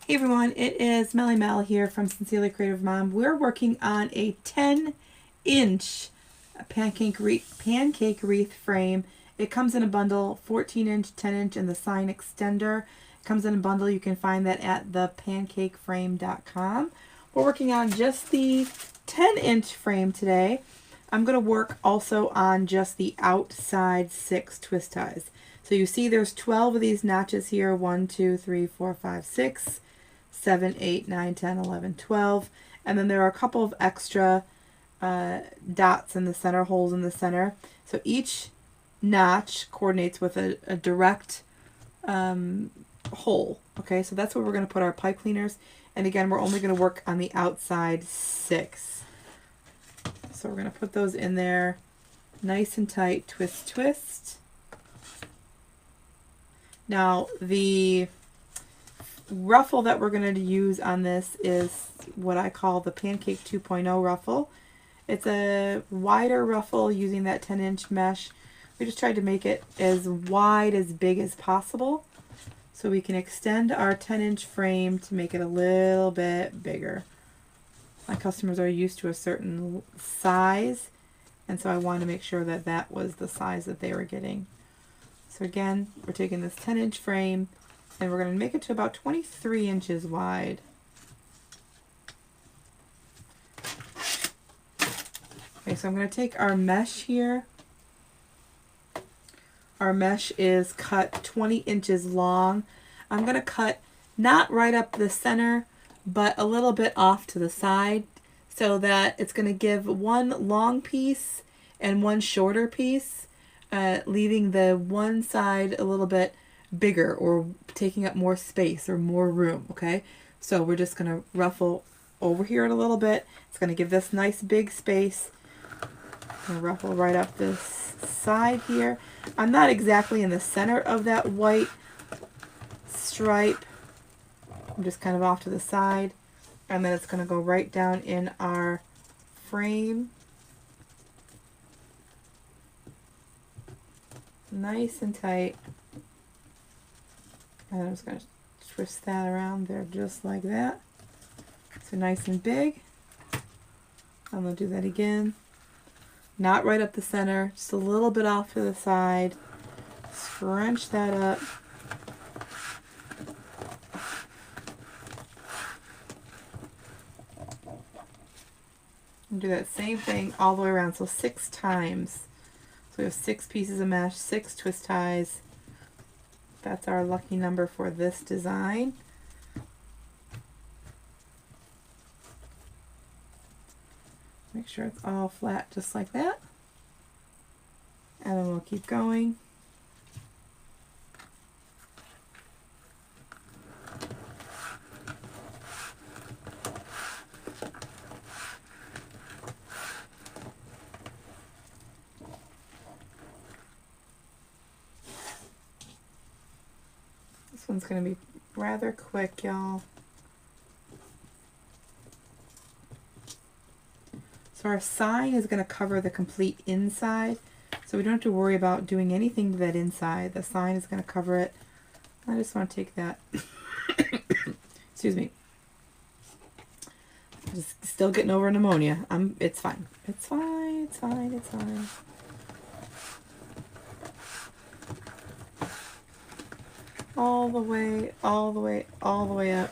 Hey everyone, it is Melly Mel here from Sincerely Creative Mom. We're working on a 10-inch pancake wreath frame. It comes in a bundle, 14-inch, 10-inch, and the sign extender. It comes in a bundle. You can find that at thepancakeframe.com. We're working on just the 10-inch frame today. I'm going to work also on just the outside 6 twist ties. So you see there's 12 of these notches here. 1, 2, 3, 4, 5, 6. 7, 8, 9, 10, 11, 12. And then there are a couple of extra dots in the center, holes in the center. So each notch coordinates with a direct hole. Okay, so that's where we're going to put our pipe cleaners. And again, we're only going to work on the outside 6. So we're going to put those in there nice and tight, twist, twist. Now the ruffle that we're going to use on this is what I call the Pancake 2.0 ruffle. It's a wider ruffle using that 10-inch mesh. We just tried to make it as wide, as big as possible, so we can extend our 10-inch frame to make it a little bit bigger. My customers are used to a certain size, and so I wanted to make sure that that was the size that they were getting. So again, we're taking this 10-inch frame and we're going to make it to about 23 inches wide. Okay, so I'm going to take our mesh here. Our mesh is cut 20 inches long. I'm going to cut not right up the center, but a little bit off to the side, so that it's going to give one long piece and one shorter piece, leaving the one side a little bit bigger or taking up more space or more room. Okay, so we're just going to ruffle over here a little bit. It's going to give this nice big space. I'm going to ruffle right up this side here. I'm not exactly in the center of that white stripe. I'm just kind of off to the side, and then it's going to go right down in our frame, nice and tight. And I'm just going to twist that around there just like that. So nice and big. I'm going to do that again. Not right up the center, just a little bit off to the side. Scrunch that up. And do that same thing all the way around, so 6 times. So we have 6 pieces of mesh, 6 twist ties. That's our lucky number for this design. Make sure it's all flat just like that. And then we'll keep going. This one's going to be rather quick, y'all. So our sign is going to cover the complete inside, so we don't have to worry about doing anything to that inside. The sign is going to cover it. I just want to take that. Excuse me. Just still getting over pneumonia. It's fine. It's fine. It's fine. It's fine. All the way, all the way, all the way up.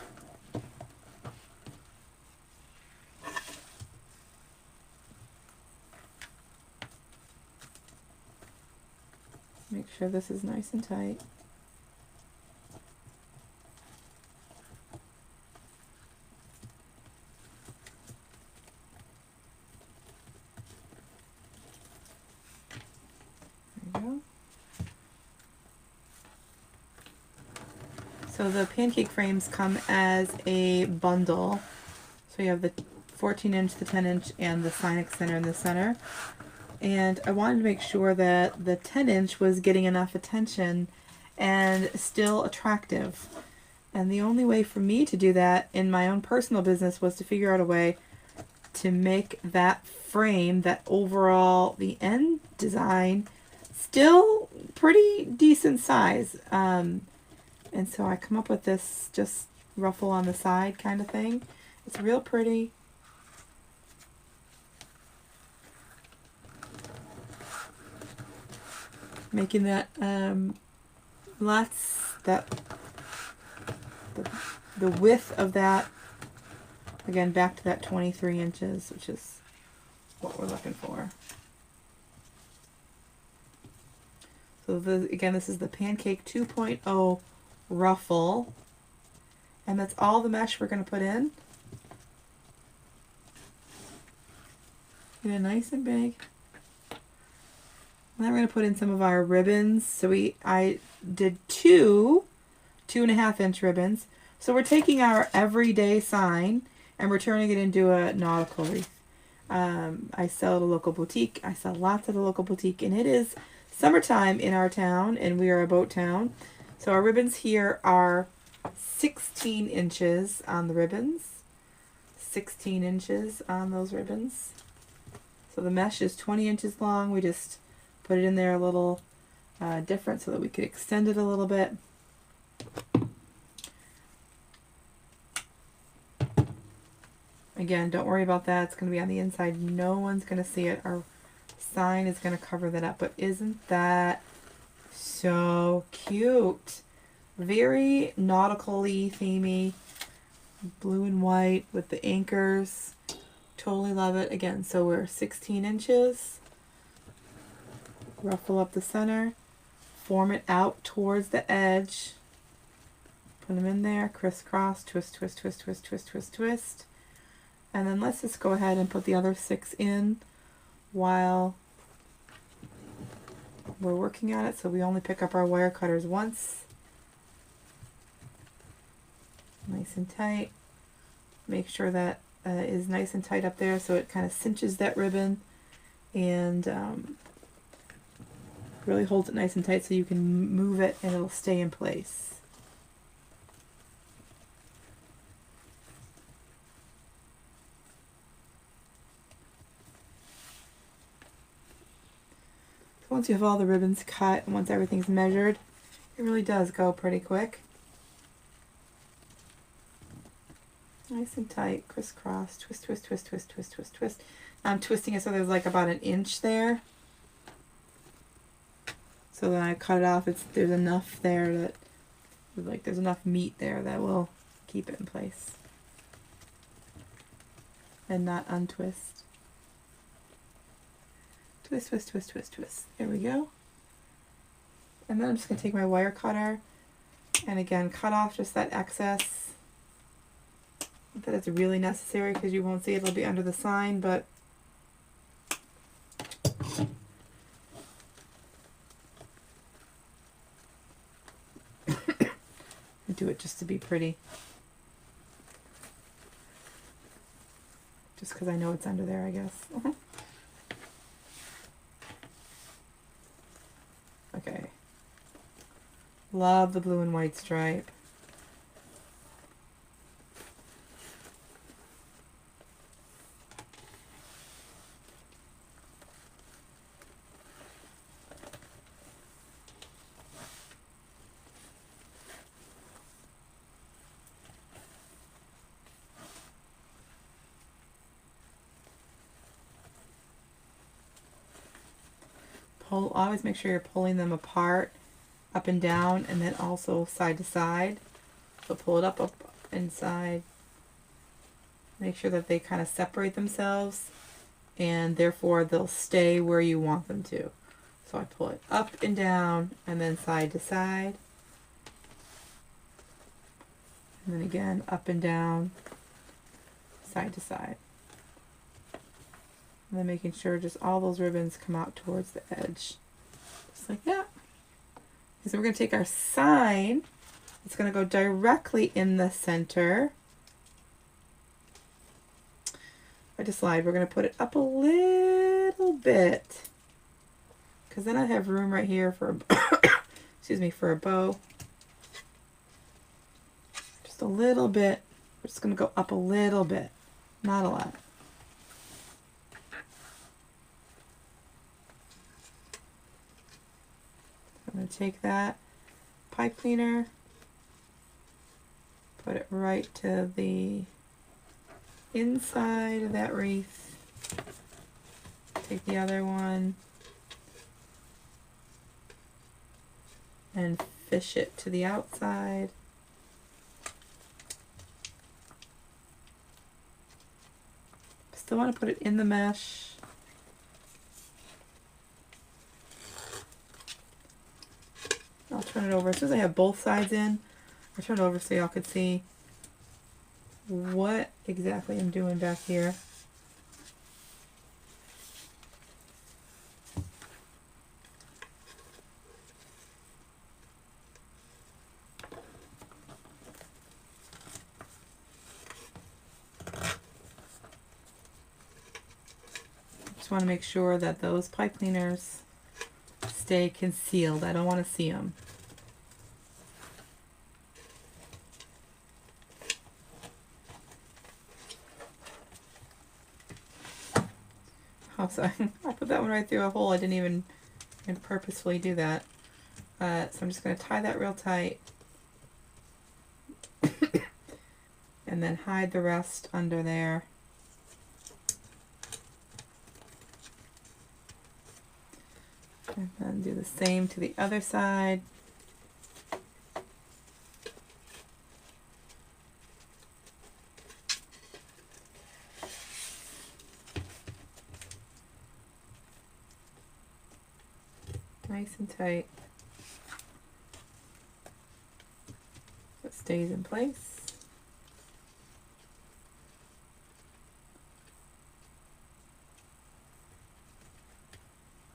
Make sure this is nice and tight. There you go. So the pancake frames come as a bundle. So you have the 14-inch, the 10-inch, and the sign extender in the center. And I wanted to make sure that the 10-inch was getting enough attention and still attractive. And the only way for me to do that in my own personal business was to figure out a way to make that frame, that overall, the end design, still pretty decent size. And so I come up with this just ruffle on the side kind of thing. It's real pretty. Making that the width of that, again, back to that 23 inches, which is what we're looking for. So again, this is the Pancake 2.0 ruffle, and that's all the mesh we're going to put in. Get it nice and big. Now we're going to put in some of our ribbons. So I did 2.5 inch ribbons. So we're taking our everyday sign and we're turning it into a nautical wreath. I sell at a local boutique. I sell lots at a local boutique, and it is summertime in our town, and we are a boat town. So our ribbons here are 16 inches on the ribbons. 16 inches on those ribbons. So the mesh is 20 inches long. We just put it in there a little different so that we could extend it a little bit. Again, don't worry about that. It's going to be on the inside. No one's going to see it. Our sign is going to cover that up. But isn't that so cute? Very nautical-y, themey. Blue and white with the anchors. Totally love it. Again, so we're 16 inches. Ruffle up the center. Form it out towards the edge. Put them in there. Crisscross. Twist, twist, twist, twist, twist, twist, twist. And then let's just go ahead and put the other 6 in while we're working on it. So we only pick up our wire cutters once. Nice and tight. Make sure that is nice and tight up there so it kind of cinches that ribbon and really holds it nice and tight so you can move it and it'll stay in place. Once you have all the ribbons cut and once everything's measured, it really does go pretty quick. Nice and tight, crisscross, twist, twist, twist, twist, twist, twist, twist. I'm twisting it so there's like about an inch there. So then I cut it off, there's enough there that, like, there's enough meat there that will keep it in place and not untwist. Twist, twist, twist, twist, twist. There we go. And then I'm just going to take my wire cutter and again cut off just that excess. Not that it's really necessary because you won't see it, it'll be under the sign, but I do it just to be pretty. Just because I know it's under there, I guess. Okay. Love the blue and white stripe. Always make sure you're pulling them apart, up and down, and then also side to side. So pull it up and side. Make sure that they kind of separate themselves, and therefore they'll stay where you want them to. So I pull it up and down, and then side to side. And then again, up and down, side to side. And then making sure just all those ribbons come out towards the edge. Just like that. And so we're going to take our sign. It's going to go directly in the center. Right to slide. We're going to put it up a little bit. Because then I have room right here for a, excuse me, for a bow. Just a little bit. We're just going to go up a little bit. Not a lot. I'm going to take that pipe cleaner, Put it right to the inside of that wreath. Take the other one and fish it to the outside. Still want to put it in the mesh. I'll turn it over. As soon as I have both sides in, I'll turn it over so y'all could see what exactly I'm doing back here. Just want to make sure that those pipe cleaners stay concealed. I don't want to see them. Oh, sorry. I put that one right through a hole. I didn't even purposefully do that. So I'm just going to tie that real tight. And then hide the rest under there. And then do the same to the other side. Nice and tight. So it stays in place.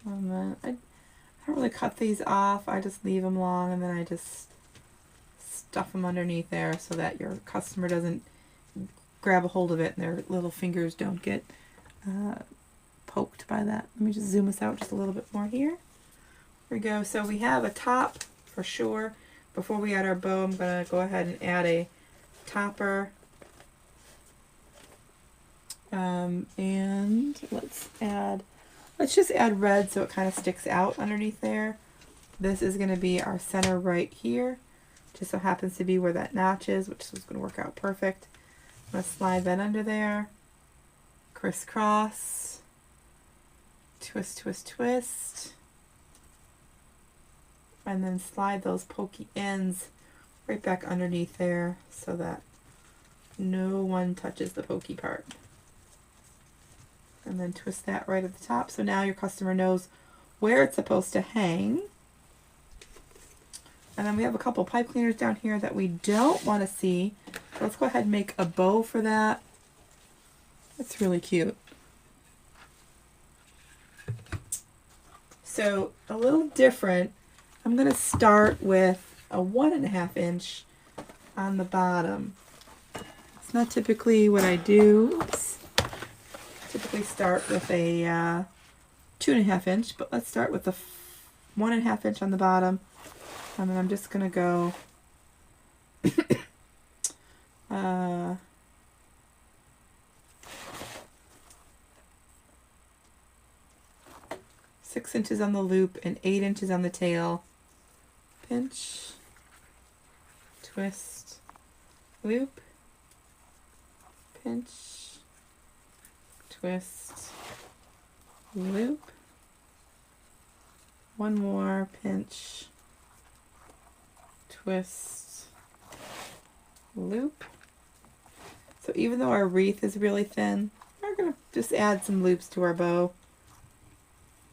And then I don't really cut these off. I just leave them long and then I just stuff them underneath there so that your customer doesn't grab a hold of it and their little fingers don't get poked by that. Let me just zoom this out just a little bit more here. Here we go. So we have a top for sure. Before we add our bow, I'm going to go ahead and add a topper. And let's just add red so it kind of sticks out underneath there. This is going to be our center right here. Just so happens to be where that notch is, which is going to work out perfect. I'm going to slide that under there. Crisscross. Twist, twist, twist. And then slide those pokey ends right back underneath there so that no one touches the pokey part. And then twist that right at the top. So now your customer knows where it's supposed to hang. And then we have a couple pipe cleaners down here that we don't want to see. So let's go ahead and make a bow for that. That's really cute. So a little different. I'm going to start with a 1.5 inch on the bottom. It's not typically what I do. Typically start with a 2.5 inch, but let's start with the 1.5 inch on the bottom. And then I'm just going to go 6 inches on the loop and 8 inches on the tail. Pinch, twist, loop, pinch, twist, loop, one more, pinch, twist, loop. So even though our wreath is really thin, we're going to just add some loops to our bow.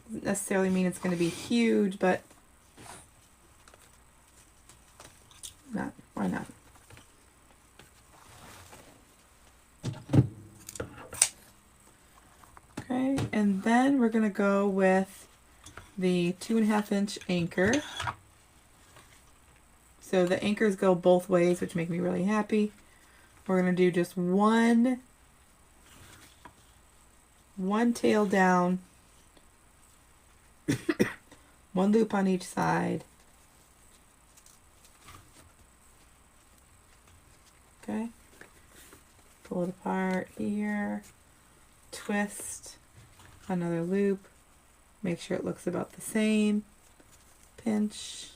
Doesn't necessarily mean it's going to be huge, but why not? Okay, and then we're going to go with the 2.5 inch anchor. So the anchors go both ways, which make me really happy. We're going to do just one tail down, one loop on each side. Okay, pull it apart here, twist, another loop, make sure it looks about the same, pinch,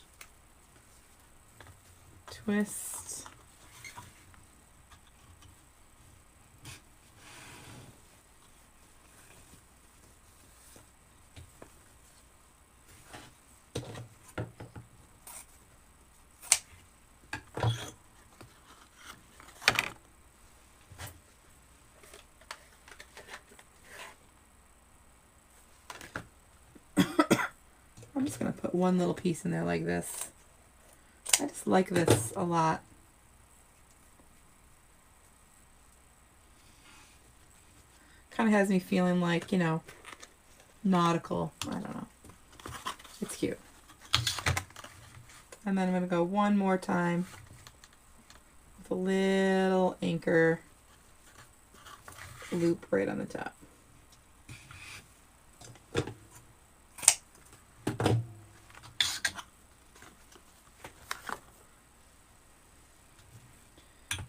twist, put one little piece in there like this. I just like this a lot. Kind of has me feeling like, you know, nautical. I don't know. It's cute. And then I'm going to go one more time with a little anchor loop right on the top.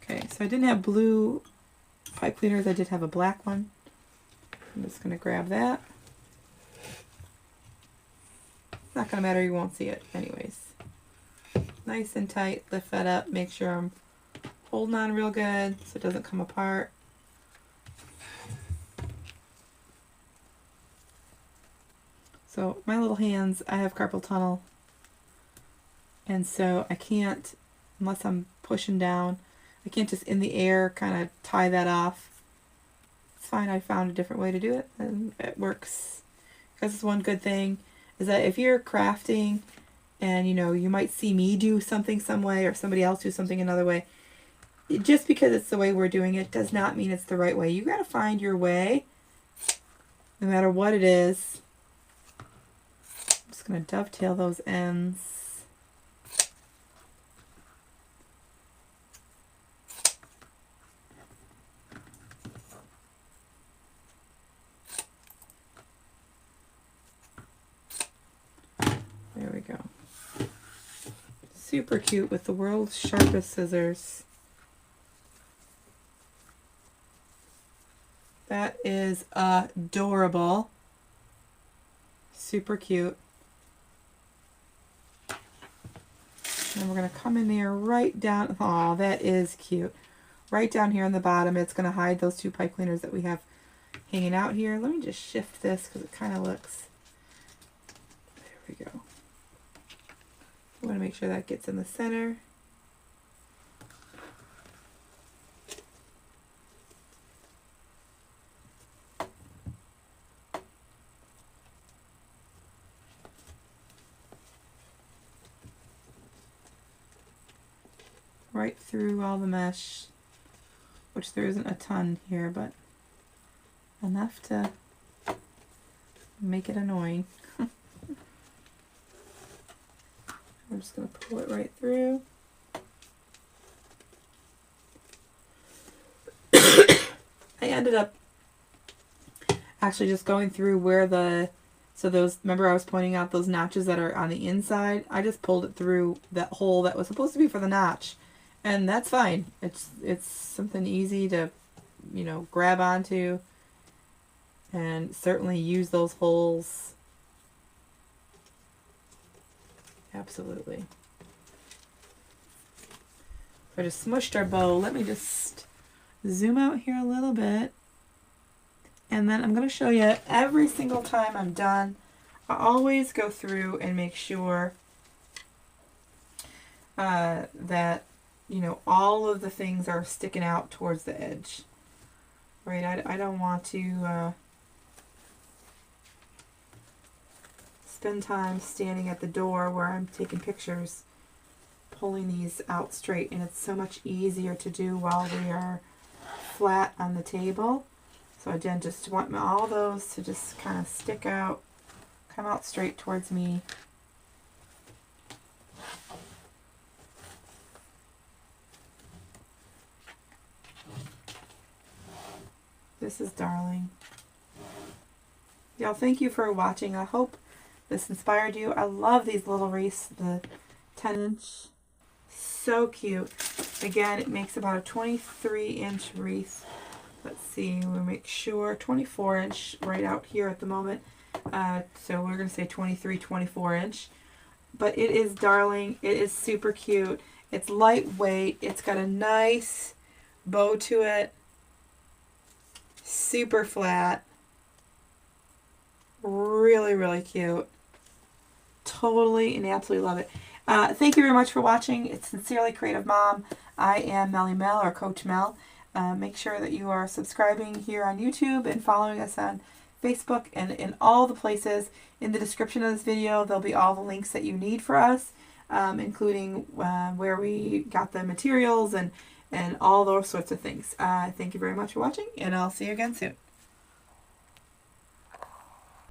Okay, so I didn't have blue pipe cleaners. I did have a black one. I'm just going to grab that. It's not going to matter. You won't see it anyways. Nice and tight. Lift that up. Make sure I'm holding on real good so it doesn't come apart. So my little hands, I have carpal tunnel. And so I can't, unless I'm pushing down, I can't just in the air kind of tie that off. It's fine. I found a different way to do it and it works. Because it's one good thing is that if you're crafting and you know you might see me do something some way or somebody else do something another way, just because it's the way we're doing it does not mean it's the right way. You got to find your way no matter what it is. I'm just going to dovetail those ends. There we go. Super cute with the world's sharpest scissors. That is adorable. Super cute. And we're going to come in there right down. Oh, that is cute. Right down here on the bottom. It's going to hide those two pipe cleaners that we have hanging out here. Let me just shift this because it kind of looks... There we go. I want to make sure that gets in the center. Right through all the mesh, which there isn't a ton here, but enough to make it annoying. I'm just going to pull it right through. I ended up actually just going through where the, so those, remember I was pointing out those notches that are on the inside? I just pulled it through that hole that was supposed to be for the notch. And that's fine. It's something easy to, you know, grab onto and certainly use those holes. Absolutely. I just smushed our bow. Let me just zoom out here a little bit. And then I'm going to show you every single time I'm done. I always go through and make sure that, you know, all of the things are sticking out towards the edge. Right? I don't want to spend time standing at the door where I'm taking pictures, pulling these out straight, and it's so much easier to do while we are flat on the table. So again, just want all those to just kind of stick out, come out straight towards me. This is darling. Y'all, thank you for watching. I hope this inspired you. I love these little wreaths, the 10-inch. So cute. Again, it makes about a 23-inch wreath. Let's see, we'll make sure 24-inch right out here at the moment. So we're going to say 23, 24-inch. But it is darling. It is super cute. It's lightweight. It's got a nice bow to it. Super flat. Really, really cute. Totally and absolutely love it. Thank you very much for watching. It's Sincerely Creative Mom. I am Melly Mel, or Coach Mel. Make sure that you are subscribing here on YouTube and following us on Facebook, and in all the places. In the description of this video, there'll be all the links that you need for us, including where we got the materials and all those sorts of things. Thank you very much for watching, and I'll see you again soon.